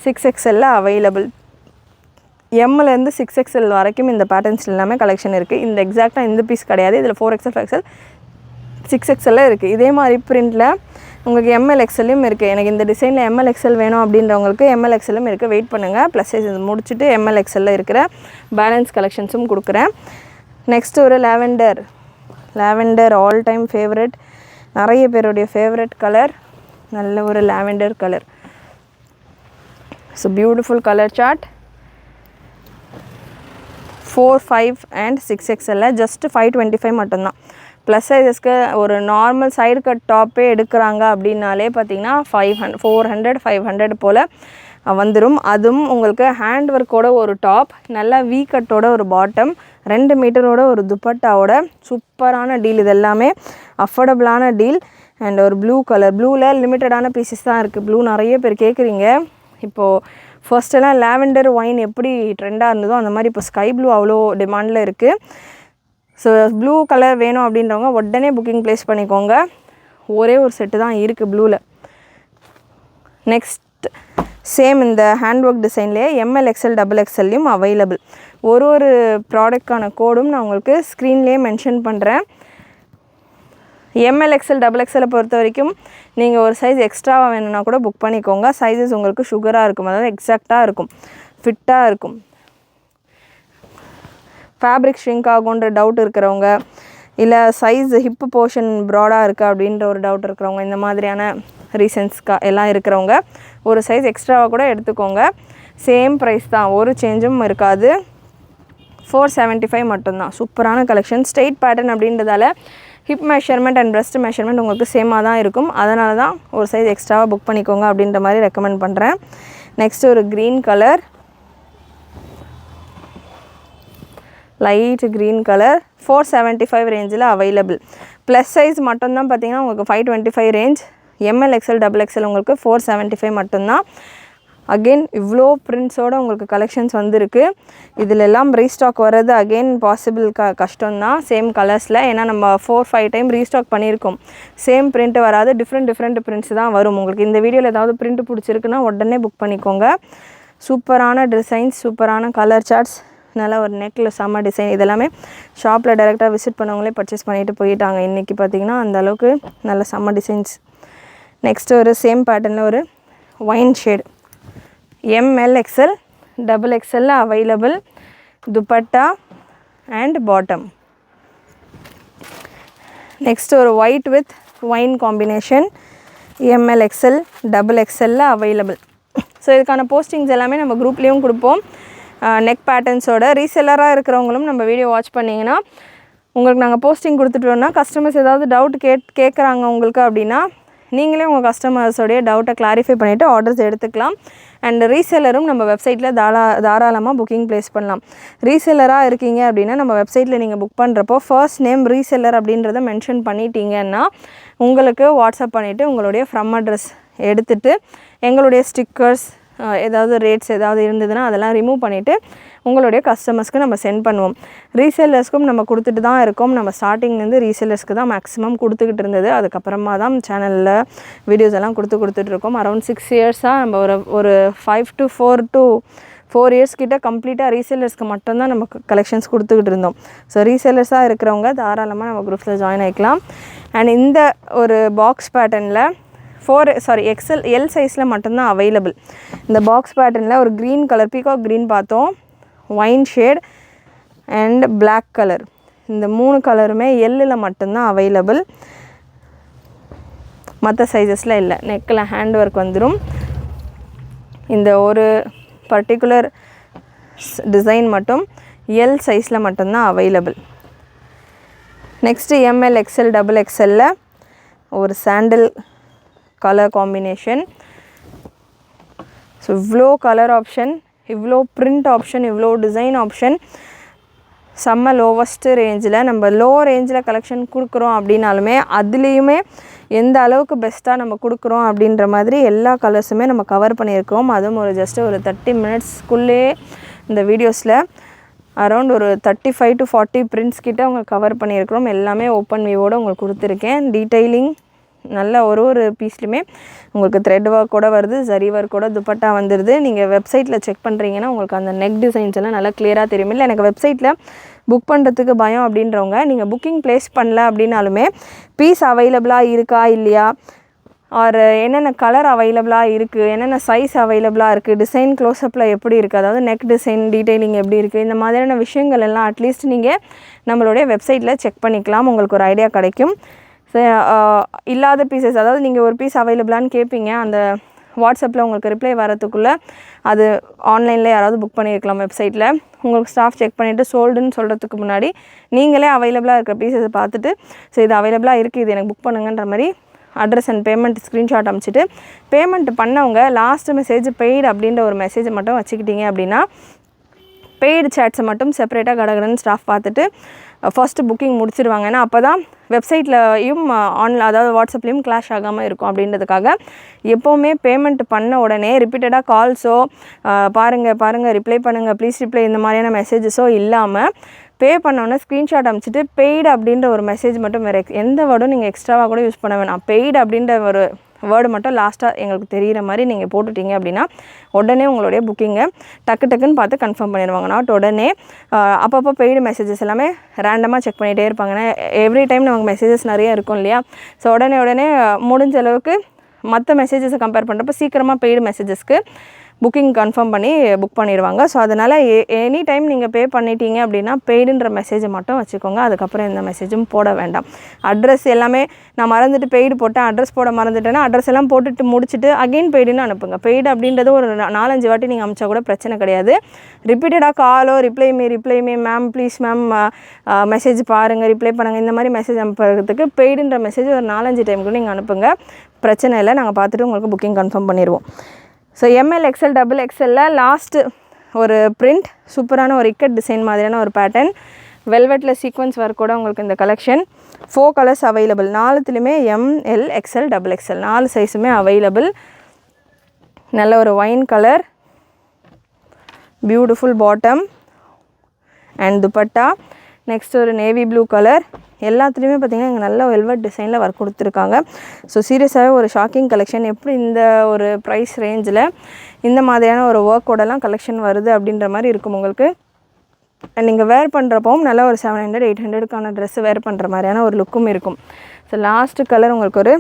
[SPEAKER 1] 6XL available. எம்லேருந்து 6XL வரைக்கும் இந்த பேட்டர்ன்ஸ் எல்லாமே கலெக்ஷன் இருக்குது. இந்த எக்ஸாக்டாக இந்த பீஸ் கிடையாது, இதில் 4XL 5XL 6XL இருக்குது. இதே மாதிரி பிரிண்டில் உங்களுக்கு ML-XL இருக்குது. எனக்கு இந்த டிசைனில் ML-XL வேணும் அப்படின்றவங்களுக்கு ML-XL இருக்குது. வெயிட் பண்ணுங்கள். ப்ளஸ் சைஸ் இது முடிச்சுட்டு ML-XL இருக்கிற பேலன்ஸ் கலெக்ஷன்ஸும் கொடுக்குறேன். நெக்ஸ்ட்டு ஒரு லாவெண்டர் ஆல் டைம் ஃபேவரட், நிறைய பேருடைய ஃபேவரட் கலர். நல்ல ஒரு lavender colour. So beautiful colour chart. 4, 5 and 6XL just 525 மட்டும்தான். ப்ளஸ் சைஸஸ்க்கு ஒரு நார்மல் சைடு கட் டாப்பே எடுக்கிறாங்க அப்படின்னாலே பார்த்திங்கன்னா 400 500 போல் வந்துடும். அதுவும் உங்களுக்கு ஹேண்ட் ஒர்க்கோட ஒரு டாப், நல்லா வீ கட்டோட ஒரு பாட்டம், 2 மீட்டரோட ஒரு துப்பட்டாவோட சூப்பரான டீல். இது எல்லாமே அஃபோர்டபுளான டீல். அண்ட் ஒரு ப்ளூ கலர், ப்ளூவில் லிமிட்டடான பீசஸ் தான் இருக்குது. ப்ளூ நிறைய பேர் கேட்குறீங்க. இப்போது ஃபர்ஸ்ட்டெல்லாம் லாவெண்டர் ஒயின் எப்படி ட்ரெண்டாக இருந்ததோ அந்த மாதிரி இப்போ ஸ்கை ப்ளூ அவ்வளோ டிமாண்டில் இருக்குது. ஸோ ப்ளூ கலர் வேணும் அப்படின்றவங்க உடனே புக்கிங் ப்ளேஸ் பண்ணிக்கோங்க. ஒரே ஒரு செட்டு தான் இருக்குது ப்ளூவில். நெக்ஸ்ட் சேம் இந்த ஹேண்ட் ஒர்க் டிசைன்லேயே ML XL XXLலையும் அவைலபிள். ஒரு ப்ராடக்ட்கான கோடும் நான் உங்களுக்கு ஸ்க்ரீன்லேயே மென்ஷன் பண்ணுறேன். ML XL XXL பொறுத்த வரைக்கும் நீங்கள் ஒரு சைஸ் எக்ஸ்ட்ராவாக வேணும்னா கூட புக் பண்ணிக்கோங்க. சைஸஸ் உங்களுக்கு சுகராக இருக்கும், அதாவது எக்ஸாக்டாக இருக்கும், ஃபிட்டாக இருக்கும். ஃபேப்ரிக் ஷ்ரிங்க் ஆகுன்ற டவுட் இருக்கிறவங்க, இல்லை சைஸ் ஹிப்பு போர்ஷன் ப்ராடாக இருக்குது அப்படின்ற ஒரு டவுட் இருக்கிறவங்க, இந்த மாதிரியான ரீசன்ஸ்க்கா எல்லாம் இருக்கிறவங்க ஒரு சைஸ் எக்ஸ்ட்ராவாக கூட எடுத்துக்கோங்க. சேம் ப்ரைஸ் தான், ஒரு சேஞ்சும் இருக்காது. 475 மட்டும்தான். சூப்பரான கலெக்ஷன். ஸ்ட்ரெயிட் பேட்டர்ன் அப்படின்றதால hip measurement and pressed measurement உங்களுக்கு சேமாக தான் இருக்கும். அதனால தான் ஒரு சைஸ் எக்ஸ்ட்ராவாக புக் பண்ணிக்கோங்க அப்படின்ற மாதிரி ரெக்கமெண்ட் பண்ணுறேன். நெக்ஸ்ட் ஒரு green colour, light green colour, 475 ரேஞ்சில் அவைலபிள். ப்ளஸ் சைஸ் மட்டும்தான் பார்த்தீங்கன்னா உங்களுக்கு 525 ரேஞ்ச். ML XL XXL உங்களுக்கு 475 மட்டும்தான். அகெயின் இவ்வளோ பிரிண்ட்ஸோடு உங்களுக்கு கலெக்ஷன்ஸ் வந்திருக்கு. இதில் எல்லாம் ரீஸ்டாக் வர்றது அகெயின் பாசிபிள் கஷ்டம்தான் சேம் கலர்ஸில். ஏன்னா நம்ம 4-5 டைம் ரீஸ்டாக் பண்ணியிருக்கோம். சேம் பிரிண்ட்டு வராது, டிஃப்ரெண்ட் பிரிண்ட்ஸ் தான் வரும். உங்களுக்கு இந்த வீடியோவில் ஏதாவது பிரிண்ட் பிடிச்சிருக்குன்னா உடனே புக் பண்ணிக்கோங்க. சூப்பரான டிசைன்ஸ், சூப்பரான கலர் சார்ட்ஸ், நல்லா ஒரு நெக்கில் செம்ம டிசைன். இதெல்லாமே ஷாப்பில் டைரெக்டாக விசிட் பண்ணவங்களே பர்ச்சேஸ் பண்ணிவிட்டு போயிட்டாங்க. இன்றைக்கி பார்த்திங்கன்னா அந்தளவுக்கு நல்ல செம்ம டிசைன்ஸ். நெக்ஸ்ட்டு ஒரு சேம் பேட்டர்னில் ஒரு wine shade, ML XL XXL available. Dupatta and bottom. Next ஒரு white with wine combination, ML XL XXL available. So இதுக்கான போஸ்டிங்ஸ் எல்லாமே நம்ம குரூப்லேயும் கொடுப்போம். நெக் பேட்டர்ன்ஸோட ரீசெல்லராக இருக்கிறவங்களும் நம்ம வீடியோ வாட்ச் பண்ணிங்கன்னா உங்களுக்கு நாங்கள் போஸ்டிங் கொடுத்துட்டோன்னா கஸ்டமர்ஸ் ஏதாவது டவுட் கேட்குறாங்க உங்களுக்கு அப்படின்னா நீங்களே உங்கள் கஸ்டமர்ஸோடைய டவுட்டை கிளாரிஃபை பண்ணிவிட்டு ஆர்டர்ஸ் எடுத்துக்கலாம். அண்ட் ரீசெல்லரும் நம்ம வெப்சைட்டில் தாராளமாக புக்கிங் ப்ளேஸ் பண்ணலாம். ரீசெல்லராக இருக்கீங்க அப்படின்னா நம்ம வெப்சைட்டில் நீங்கள் புக் பண்ணுறப்போ ஃபர்ஸ்ட் நேம் ரீசெல்லர் அப்படின்றத மென்ஷன் பண்ணிட்டீங்கன்னா உங்களுக்கு வாட்ஸ்அப் பண்ணிவிட்டு உங்களுடைய ஃப்ரம் அட்ரஸ் எடுத்துகிட்டு எங்களுடைய ஸ்டிக்கர்ஸ் ஏதாவது ரேட்ஸ் ஏதாவது இருந்ததுன்னா அதெல்லாம் ரிமூவ் பண்ணிவிட்டு உங்களுடைய கஸ்டமர்ஸ்க்கு நம்ம சென்ட் பண்ணுவோம். ரீசெல்லர்ஸ்க்கும் நம்ம கொடுத்துட்டு தான் இருக்கோம். நம்ம ஸ்டார்டிங்லேருந்து ரீசெல்லர்ஸ்க்கு தான் மேக்ஸிமம் கொடுத்துக்கிட்டு இருந்தது. அதுக்கப்புறமா தான் சேனலில் வீடியோஸ் எல்லாம் கொடுத்துட்ருக்கோம். அரௌண்ட் 6 இயர்ஸாக நம்ம ஒரு 5 to 4 இயர்ஸ் கிட்ட கம்ப்ளீட்டாக ரீசெல்லர்ஸ்க்கு மட்டும்தான் நம்ம கலெக்ஷன்ஸ் கொடுத்துக்கிட்டு இருந்தோம். ஸோ ரீசெல்லர்ஸாக இருக்கிறவங்க தாராளமாக நம்ம குரூப்ஸில் ஜாயின் ஆகிக்கலாம். அண்ட் இந்த ஒரு பாக்ஸ் பேட்டர்னில் எல் சைஸில் மட்டும்தான் அவைலபிள். இந்த பாக்ஸ் பேட்டர்னில் ஒரு க்ரீன் கலர், பீகாக் க்ரீன் பார்த்தோம், wine shade and black colour, இந்த 3 கலருமே எல்லில் மட்டும்தான் அவைலபிள். மற்ற சைஸஸில் இல்லை. நெக்கில் ஹேண்ட் ஒர்க் வந்துடும். இந்த ஒரு பர்டிகுலர் டிசைன் மட்டும் எல் சைஸில் மட்டும்தான் available. Next ML XL XXL ஒரு சாண்டில் கலர் காம்பினேஷன். ஸோ இவ்வளோ கலர் ஆப்ஷன், இவ்வளோ பிரிண்ட் ஆப்ஷன், இவ்வளோ டிசைன் ஆப்ஷன், செம்ம லோவஸ்ட்டு ரேஞ்சில். நம்ம லோ ரேஞ்சில் கலெக்ஷன் கொடுக்குறோம் அப்படின்னாலுமே அதுலேயுமே எந்த அளவுக்கு பெஸ்ட்டாக நம்ம கொடுக்குறோம் அப்படின்ற மாதிரி எல்லா கலர்ஸுமே நம்ம கவர் பண்ணியிருக்கோம். அதுவும் ஒரு 30 மினிட்ஸ்க்குள்ளே இந்த வீடியோஸில் அரௌண்ட் ஒரு 35 to 40 பிரிண்ட்ஸ் கிட்ட உங்களுக்கு கவர் பண்ணியிருக்கிறோம். எல்லாமே ஓப்பன் வியூவோடு உங்களுக்கு கொடுத்துருக்கேன். டீட்டெயிலிங் நல்ல ஒரு பீஸ்லையுமே உங்களுக்கு த்ரெட் ஒர்க்கோட வருது, ஜரி ஒர்க்கோட துப்பட்டா வந்துடுது. நீங்கள் வெப்சைட்டில் செக் பண்ணுறீங்கன்னா உங்களுக்கு அந்த நெக் டிசைன்ஸ் எல்லாம் நல்லா கிளியராக தெரியும். இல்லை எனக்கு வெப்சைட்டில் புக் பண்ணுறதுக்கு பயம் அப்படின்றவங்க நீங்கள் புக்கிங் ப்ளேஸ் பண்ணல அப்படின்னாலுமே பீஸ் அவைலபிளாக இருக்கா இல்லையா, ஆர் என்னென்ன கலர் அவைலபிளாக இருக்குது, என்னென்ன சைஸ் அவைலபிளாக இருக்குது, டிசைன் க்ளோஸ்அப்பில் எப்படி இருக்குது, அதாவது நெக் டிசைன் டீட்டெயிலிங் எப்படி இருக்குது, இந்த மாதிரியான விஷயங்கள் எல்லாம் அட்லீஸ்ட் நீங்கள் நம்மளுடைய வெப்சைட்டில் செக் பண்ணிக்கலாம். உங்களுக்கு ஒரு ஐடியா கிடைக்கும். இல்லாத பீசஸ், அதாவது நீங்கள் ஒரு பீஸ் அவைலபிளான்னு கேட்பீங்க, அந்த வாட்ஸ்அப்பில் உங்களுக்கு ரிப்ளை வரதுக்குள்ளே அது ஆன்லைனில் யாராவது புக் பண்ணியிருக்கலாம் வெப்சைட்டில். உங்களுக்கு ஸ்டாஃப் செக் பண்ணிவிட்டு சோல்டுன்னு சொல்கிறதுக்கு முன்னாடி நீங்களே அவைலபிளாக இருக்கிற பீசஸை பார்த்துட்டு ஸோ இது அவைலபிளாக இருக்குது, இது எனக்கு புக் பண்ணுங்கன்ற மாதிரி அட்ரஸ் அண்ட் பேமெண்ட் ஸ்க்ரீன்ஷாட் அனுப்பிச்சிட்டு பேமெண்ட் பண்ணவங்க லாஸ்ட் மெசேஜ் பெய்டு அப்படின்ற ஒரு மெசேஜை மட்டும் வச்சுக்கிட்டீங்க அப்படின்னா பெய்டு சேட்ஸை மட்டும் செப்பரேட்டாக கடகடன்னு ஸ்டாஃப் பார்த்துட்டு ஃபஸ்ட்டு புக்கிங் முடிச்சிடுவாங்க. ஏன்னா அப்போ தான் வெப்சைட்லையும் ஆன்லைன் அதாவது வாட்ஸ்அப்லேயும் கிளாஷ் ஆகாமல் இருக்கும் அப்படின்றதுக்காக எப்போவுமே பேமெண்ட் பண்ண உடனே ரிப்பீட்டடாக கால்ஸோ பாருங்கள் ரிப்ளை பண்ணுங்கள் ப்ளீஸ் ரிப்ளை இந்த மாதிரியான மெசேஜஸோ இல்லாமல் பே பண்ணோன்னே ஸ்க்ரீன்ஷாட் அனுப்பிச்சிட்டு பெய்டு அப்படின்ற ஒரு மெசேஜ் மட்டும் வேறு எந்த வேர்டும் நீங்கள் எக்ஸ்ட்ராவாக கூட யூஸ் பண்ண வேணாம். பெய்டு அப்படின்ற ஒரு வேர்டு மட்டும் லாஸ்ட்டாக எங்களுக்கு தெரிகிற மாதிரி நீங்கள் போட்டுட்டீங்க அப்படின்னா உடனே உங்களுடைய புக்கிங்கை டக்குன்னு பார்த்து கன்ஃபார்ம் பண்ணிடுவாங்க. நாட் உடனே அப்பப்போ பெய்டு மெசேஜஸ் எல்லாமே ரேண்டமாக செக் பண்ணிகிட்டே இருப்பாங்க. ஏன்னா எவ்ரி டைம் நமக்கு மெசேஜஸ் நிறைய இருக்கும் இல்லையா. ஸோ உடனே முடிஞ்ச அளவுக்கு மற்ற மெசேஜஸை கம்பேர் பண்ணுறப்ப சீக்கிரமாக பெய்டு மெசேஜஸ்க்கு புக்கிங் கன்ஃபார்ம் பண்ணி புக் பண்ணிடுவாங்க. ஸோ அதனால் எனி டைம் நீங்கள் பே பண்ணிட்டீங்க அப்படின்னா பெய்டுன்ற மெசேஜை மட்டும் வச்சுக்கோங்க. அதுக்கப்புறம் எந்த மெசேஜும் போட வேண்டாம். அட்ரஸ் எல்லாமே நான் மறந்துட்டு பெய்டு போட்டேன், அட்ரஸ் போட மறந்துட்டேன்னா அட்ரஸ் எல்லாம் போட்டுட்டு முடிச்சுட்டு அகெயின் பெய்டுன்னு அனுப்புங்க. பெய்டு அப்படின்றது ஒரு 4-5 வாட்டி நீங்கள் அனுப்பிச்சா கூட பிரச்சனை கிடையாது. ரிப்பீட்டடாக காலோ reply me ma'am please ma'am message பாருங்கள் ரிப்ளை பண்ணுங்கள் இந்த மாதிரி மெசேஜ் அனுப்புறதுக்கு பெய்டுன்ற மெசேஜ் ஒரு 4-5 டைம் கூட நீங்கள் அனுப்புங்க. பிரச்சனை இல்லை, நாங்கள் பார்த்துட்டு உங்களுக்கு புக்கிங் கன்ஃபார்ம் பண்ணிடுவோம். So M L XL XXL last ஒரு பிரிண்ட் சூப்பரான ஒரு இக்கட் டிசைன் மாதிரியான ஒரு பேட்டர்ன் வெல்வெட்டில் சீக்வன்ஸ் ஒர்க்கோட உங்களுக்கு இந்த கலெக்ஷன் 4 கலர்ஸ் அவைலபிள். 4த்துலேயுமே ML XL XXL 4 சைஸுமே அவைலபிள். நல்ல ஒரு wine colour, beautiful bottom and dupatta. Next ஒரு நேவி ப்ளூ கலர். எல்லாத்துலேயுமே பார்த்திங்கன்னா இங்கே நல்ல வெல்வெட் டிசைனில் ஒர்க் கொடுத்துருக்காங்க. ஸோ சீரியஸாகவே ஒரு ஷாக்கிங் கலெக்ஷன். எப்படி இந்த ஒரு ப்ரைஸ் ரேஞ்சில் இந்த மாதிரியான ஒரு ஒர்க்கோடலாம் கலெக்ஷன் வருது அப்படின்ற மாதிரி இருக்கும் உங்களுக்கு. நீங்கள் வேர் பண்ணுறப்பவும் நல்லா ஒரு 700-800க்கான ட்ரெஸ்ஸு வேர் பண்ணுற மாதிரியான ஒரு லுக்கும் இருக்கும். ஸோ லாஸ்ட்டு கலர் உங்களுக்கு ஒரு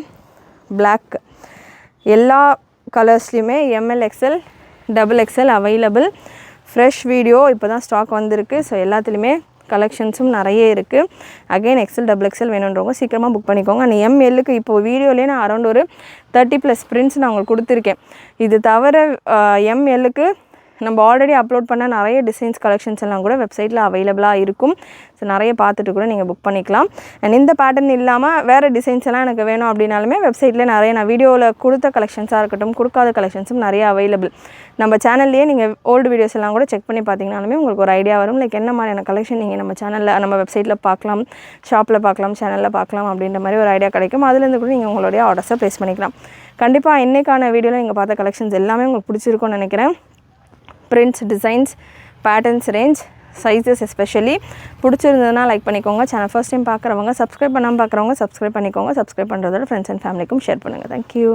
[SPEAKER 1] பிளாக். எல்லா கலர்ஸ்லேயுமே ML XL XXL available. Fresh video இப்போ தான் ஸ்டாக் வந்திருக்கு. ஸோ எல்லாத்துலேயுமே கலெக்ஷன்ஸும் நிறைய இருக்குது. அகைன் XL XXL வேணுன்றவங்க சீக்கிரமாக புக் பண்ணிக்கோங்க. அந்த MLக்கு இப்போது வீடியோலேயே நான் அரௌண்ட் ஒரு 30+ பிரிண்ட்ஸ் நான் உங்களுக்கு கொடுத்துருக்கேன். இது தவிர MLக்கு நம்ம ஆல்ரெடி அப்லோட் பண்ண நிறைய டிசைன்ஸ் கலெக்ஷன்ஸ் எல்லாம் கூட வெப்சைட்டில் அவைலபிளாக இருக்கும். ஸோ நிறைய பார்த்துட்டு கூட நீங்கள் புக் பண்ணிக்கலாம். அண்ட் இந்த பேட்டர்ன் இல்லாமல் வேறு டிசைன்ஸ் எல்லாம் எனக்கு வேணும் அப்படின்னாலுமே வெப்சைட்டில் நிறைய நான் வீடியோவில் கொடுத்த கலெக்ஷன்ஸாக இருக்கட்டும் கொடுக்காத கலெக்ஷன்ஸும் நிறைய அவைலபிள். நம்ம சேனல்லையே நீங்கள் ஓல்டு வீடியோஸ் எல்லாம் கூட செக் பண்ணி பார்த்தீங்கனாலுமே உங்களுக்கு ஒரு ஐடியா வரும். லைக் என்ன மாதிரியான கலெக்ஷன் நீங்கள் நம்ம சேனலில் நம்ம வெப்சைட்டில் பார்க்கலாம், ஷாப்பில் பார்க்கலாம், சேனலில் பார்க்கலாம் அப்படின்ற மாதிரி ஒரு ஐடியா கிடைக்கும். அதுலேருந்து கூட நீங்கள் உங்களுடைய ஆர்டர்ஸை ப்ளேஸ் பண்ணிக்கலாம். கண்டிப்பாக இன்றைக்கான வீடியோவில் நீங்கள் பார்த்த கலெக்ஷன்ஸ் எல்லாமே உங்களுக்கு பிடிச்சிருக்கும்னு நினைக்கிறேன். Prints, designs, patterns, range, sizes especially பிடிச்சிருந்ததுன்னா லைக் பண்ணிக்கோங்க. சேனல் ஃபர்ஸ்ட் டைம் பார்க்குறவங்க சப்ஸ்கிரைப் பண்ணாமல் பார்க்குறவங்க சப்ஸ்கிரைப் பண்ணிக்கோங்க. சப்ஸ்கிரைப் பண்ணுறதோட ஃப்ரெண்ட்ஸ் அண்ட் ஃபேமிலிக்கும் ஷேர் பண்ணுங்கள். தேங்க்யூ.